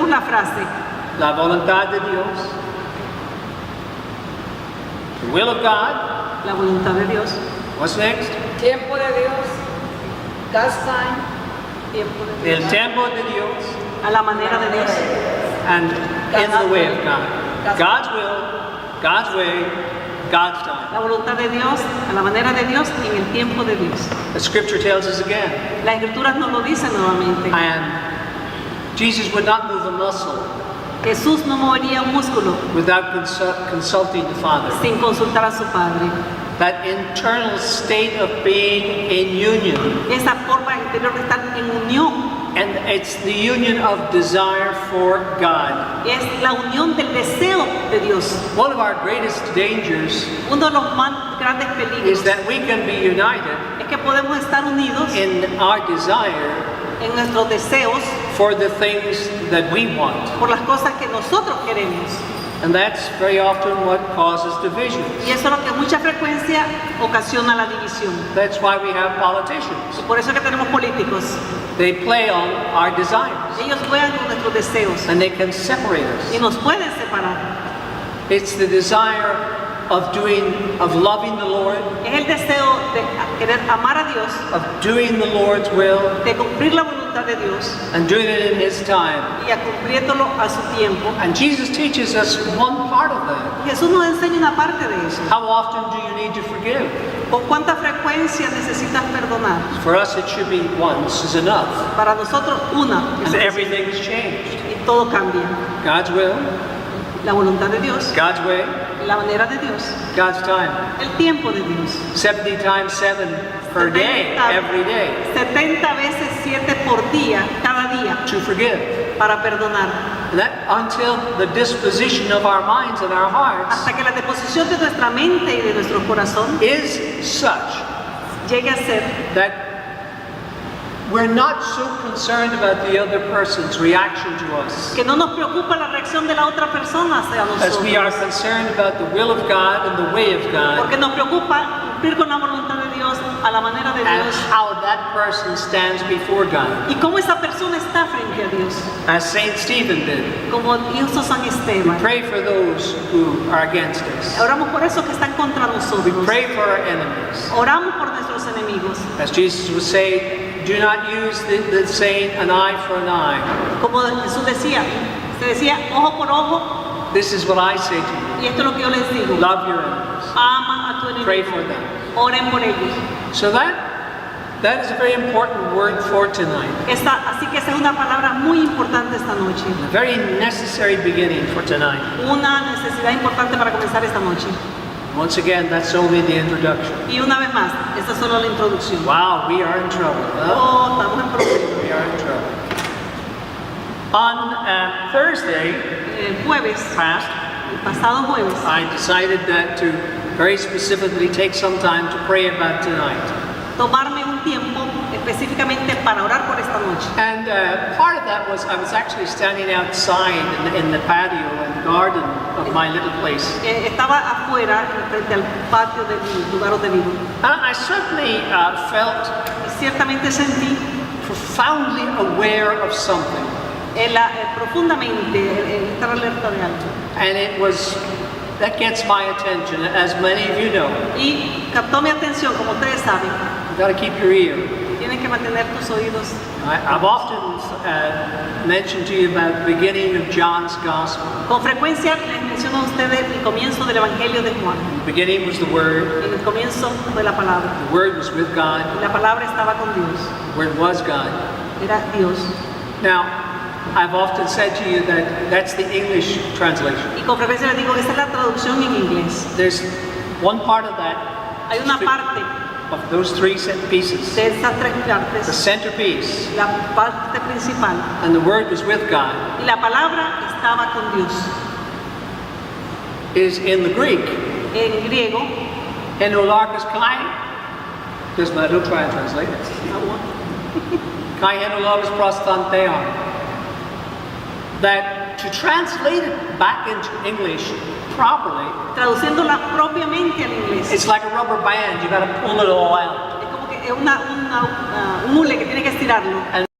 una frase. La voluntad de Dios. The will of God. La voluntad de Dios. What's next? Tiempo de Dios. God's time. Tiempo de Dios. El tiempo de Dios. A la manera de Dios. And in the way of God. God's will, God's way, God's time. La voluntad de Dios, a la manera de Dios y en el tiempo de Dios. The scripture tells us again. Las escrituras nos lo dicen nuevamente. And Jesus would not move a muscle Jesús no movería un músculo without consulting the Father. sin consultar a su Padre. That internal state of being in union. Esa forma interior de estar en unión. And it's the union of desire for God. Es la unión del deseo de Dios. One of our greatest dangers Uno de los más grandes peligros is that we can be united es que podemos estar unidos in our desire en nuestros deseos for the things that we want. por las cosas que nosotros queremos. And that's very often what causes divisions. Y eso es lo que mucha frecuencia ocasiona la división. That's why we have politicians. Y por eso es que tenemos políticos. They play on our desires. Ellos juegan con nuestros deseos And they can separate y us. nos pueden separar. It's the desire of loving the Lord, Es el deseo de querer amar a Dios, of doing the Lord's will, de cumplir la voluntad de Dios and doing it in His time. y a cumpliéndolo a su tiempo. And Jesus teaches us one part of that. Jesús nos enseña una parte de eso. How often do you need to forgive? ¿Con cuánta frecuencia necesitas perdonar? For us, it should be once is enough. Para nosotros, una. And everything is changed. Y todo cambia. God's will, La voluntad de Dios, God's way, la manera de Dios, God's time. el tiempo de Dios. 70 times 7 per day, every day, 70 veces 7 por día, cada día, to forgive. para perdonar. And that until the disposition of our minds and our hearts Hasta que la disposición de nuestra mente y de nuestro corazón is such llegue a ser that we're not so concerned about the other person's reaction to us que no nos preocupa la reacción de la otra persona hacia as we are nosotros. concerned about the will of God and the way of God Porque nos preocupa cumplir con la voluntad de Dios, a la manera de and Dios. how that person stands before God. Y cómo esa persona está frente a Dios. As Saint Stephen did, Como hizo San we Esteban. pray for those who are against us. Oramos por eso que están contra We nosotros. pray for our enemies. Oramos por nuestros enemigos. As Jesus would say, do not use the saying an eye for an eye. Como Jesús decía, se decía ojo por ojo, This is what I say to you. y esto es lo que yo les digo. Love your enemies. Ama a tu enemigo. Pray for them. Oren por ellos. So that is a very important word for tonight. Así que esa es una palabra muy importante esta noche. A very necessary beginning for tonight. Una necesidad importante para comenzar esta noche. Once again, that's only the introduction. Y una vez más, esta es solo la introducción. Wow, we are in trouble. Huh? Oh, estamos en problemas. We are in trouble. On Thursday El jueves, past, el pasado jueves, I decided that to very specifically take some time to pray about tonight. tomarme un tiempo específicamente para orar por esta noche. And part of that was I was actually standing outside in the patio and garden of my little place. Estaba afuera, frente al patio del lugar donde vivo. And I suddenly felt Y ciertamente sentí profoundly aware of something. Profundamente estar alerta de algo. And that gets my attention, as many of you know. Y captó mi atención, como ustedes saben. You've got to keep your ear. Tienes que mantener tus oídos. I've often mentioned to you about the beginning of John's Gospel. Con frecuencia les menciono a ustedes el comienzo del Evangelio de Juan. The beginning was the Word. En el comienzo fue la palabra. The Word was with God. Y la palabra estaba con Dios. The Word was God. Era Dios. Now, I've often said to you that that's the English translation. Y con frecuencia les digo que esa es la traducción en inglés. There's one part of that, Hay una parte of those three pieces, de esas tres the partes, centerpiece, la parte principal. and the Word was with God, Y la palabra estaba con Dios. is in the Greek. En griego, Henolarchus kai. Doesn't matter, don't try and translate it. Kai henolagus prostanteon. That to translate it back into English properly, traduciéndola propiamente al inglés. it's like a rubber band. You got to pull it all out. Es como que es un hule que tiene que estirarlo. And